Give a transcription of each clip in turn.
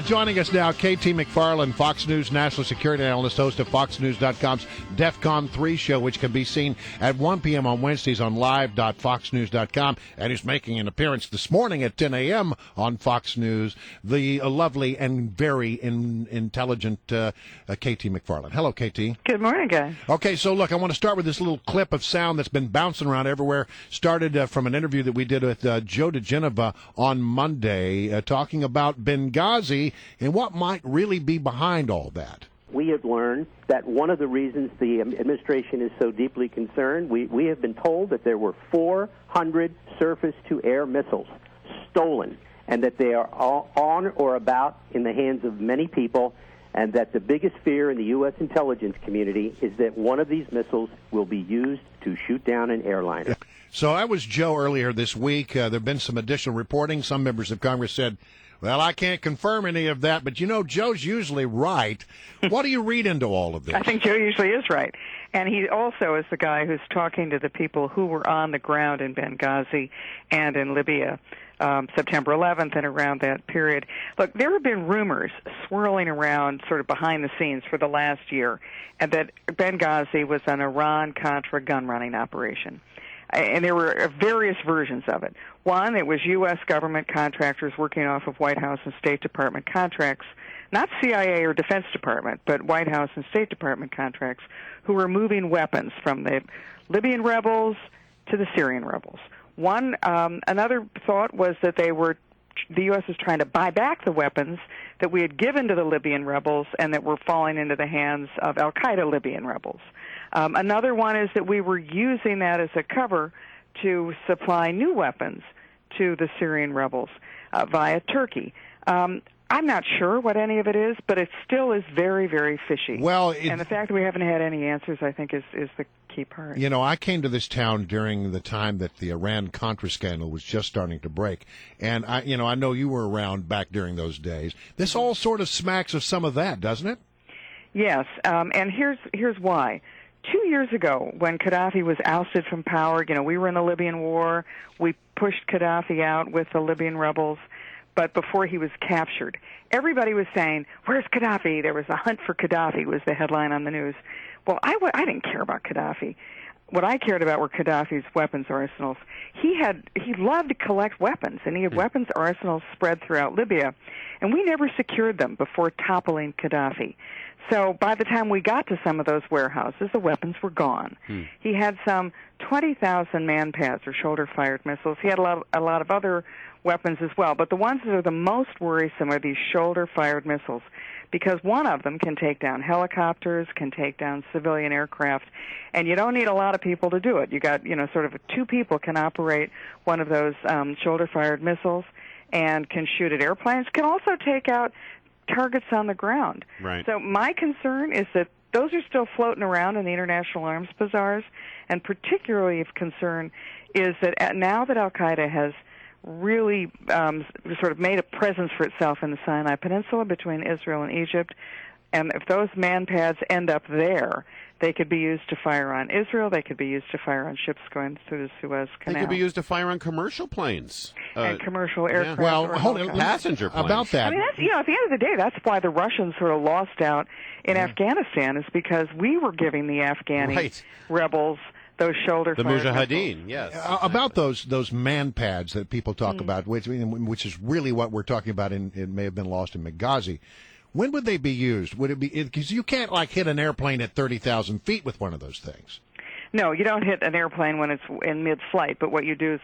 Joining us now, KT McFarland, Fox News national security analyst, host of FoxNews.com's DEFCON 3 show, which can be seen at 1 p.m. on Wednesdays on live.foxnews.com, and he's making an appearance this morning at 10 a.m. on Fox News, the lovely and very intelligent KT McFarland. Hello, KT. Good morning, guys. Okay, so look, I want to start with this little clip of sound that's been bouncing around everywhere. Started from an interview that we did with Joe DeGeneva on Monday, talking about Benghazi and what might really be behind all that. We have learned that one of the reasons the administration is so deeply concerned, we have been told that there were 400 surface-to-air missiles stolen, and that they are all on or about in the hands of many people, and that the biggest fear in the U.S. intelligence community is that one of these missiles will be used to shoot down an airliner. So I was Joe earlier this week. There have been some additional reporting. Some members of Congress said, well, I can't confirm any of that, but, you know, Joe's usually right. What do you read into all of this? I think Joe usually is right. And he also is the guy who's talking to the people who were on the ground in Benghazi and in Libya September 11th and around that period. Look, there have been rumors swirling around sort of behind the scenes for the last year, and that Benghazi was an Iran-Contra gun-running operation. And there were various versions of it. One, it was U.S. government contractors working off of White House and State Department contracts, not CIA or Defense Department, but White House and State Department contracts, who were moving weapons from the Libyan rebels to the Syrian rebels. Another thought was that the U.S. was trying to buy back the weapons that we had given to the Libyan rebels and that were falling into the hands of al-Qaeda Libyan rebels. Another one is that we were using that as a cover to supply new weapons to the Syrian rebels via Turkey. I'm not sure what any of it is, but it still is very, very fishy. Well, and the fact that we haven't had any answers, I think, is the key part. You know, I came to this town during the time that the Iran-Contra scandal was just starting to break, and I know you were around back during those days. This all sort of smacks of some of that, doesn't it? Yes, and here's why. 2 years ago, when Gaddafi was ousted from power, we were in the Libyan war. We pushed Gaddafi out with the Libyan rebels. But before he was captured, everybody was saying, where's Gaddafi? There was a hunt for Gaddafi, was the headline on the news. Well, I didn't care about Gaddafi. What I cared about were Gaddafi's weapons arsenals. He loved to collect weapons, and he had weapons arsenals spread throughout Libya, and we never secured them before toppling Gaddafi. So by the time we got to some of those warehouses, the weapons were gone. He had some 20,000 man-pads or shoulder-fired missiles. He had a lot of other weapons as well, but the ones that are the most worrisome are these shoulder-fired missiles, because one of them can take down helicopters, can take down civilian aircraft, and you don't need a lot of people to do it. You got, sort of 2 people can operate one of those shoulder-fired missiles and can shoot at airplanes, can also take out targets on the ground. Right. So my concern is that those are still floating around in the international arms bazaars, and particularly of concern is that now that al-Qaeda has really sort of made a presence for itself in the Sinai Peninsula between Israel and Egypt, and if those man-pads end up there, they could be used to fire on Israel, they could be used to fire on ships going through the Suez Canal. They could be used to fire on commercial planes. And commercial aircraft. Yeah. Well, hold on, passenger planes. About that. I mean, that's, at the end of the day, that's why the Russians sort of lost out in Afghanistan, is because we were giving the Afghani rebels those shoulder-fired Mujahideen, yes. Exactly. About those man-pads that people talk about, which is really what we're talking about, it may have been lost in Benghazi. When would they be used? Would it be, because you can't hit an airplane at 30,000 feet with one of those things. No, you don't hit an airplane when it's in mid-flight, but what you do is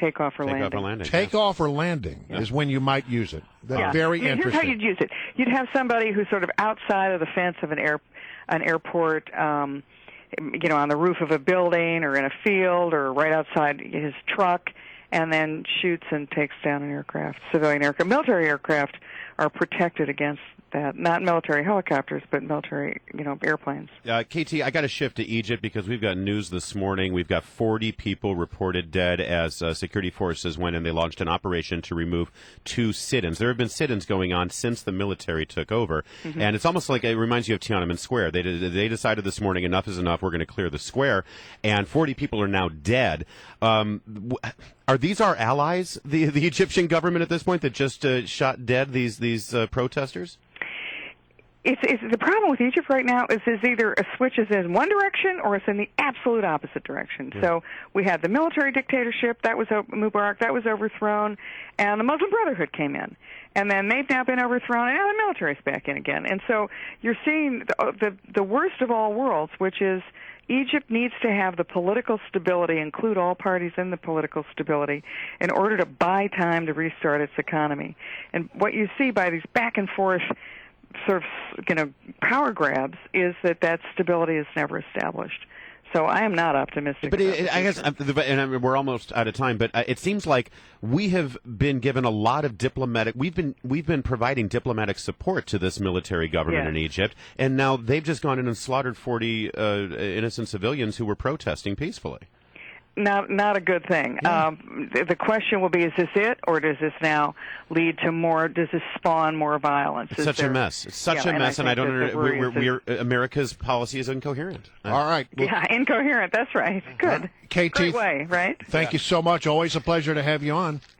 take off or landing. Take off or landing is when you might use it. That's very interesting. Here's how you'd use it. You'd have somebody who's sort of outside of the fence of an airport, on the roof of a building or in a field or right outside his truck, and then shoots and takes down an aircraft, civilian aircraft. Military aircraft are protected against that. Not military helicopters, but military, airplanes. KT, I got to shift to Egypt because we've got news this morning. We've got 40 people reported dead as security forces went and they launched an operation to remove 2 sit-ins. There have been sit-ins going on since the military took over, and it's almost like it reminds you of Tiananmen Square. They decided this morning enough is enough. We're going to clear the square, and 40 people are now dead. Are these our allies, the Egyptian government at this point, that just shot dead these protesters? It's the problem with Egypt right now is either a switch is in one direction or it's in the absolute opposite direction. Yeah. So we had the military dictatorship, that was Mubarak, that was overthrown, and the Muslim Brotherhood came in. And then they've now been overthrown, and now the military's back in again. And so you're seeing the worst of all worlds, which is Egypt needs to have the political stability, include all parties in the political stability, in order to buy time to restart its economy. And what you see by these back and forth sort of, power grabs is that stability is never established. So I am not optimistic. But I guess, and we're almost out of time. But it seems like we have been given a lot of diplomatic. We've been providing diplomatic support to this military government in Egypt, and now they've just gone in and slaughtered 40 innocent civilians who were protesting peacefully. Not a good thing. Yeah. The question will be: is this it, or does this now lead to more? Does this spawn more violence? It's such a mess. It's such a mess, and I don't. America's policy is incoherent. All right. Well, incoherent. That's right. Good. KT, great way, right? Thank you so much. Always a pleasure to have you on.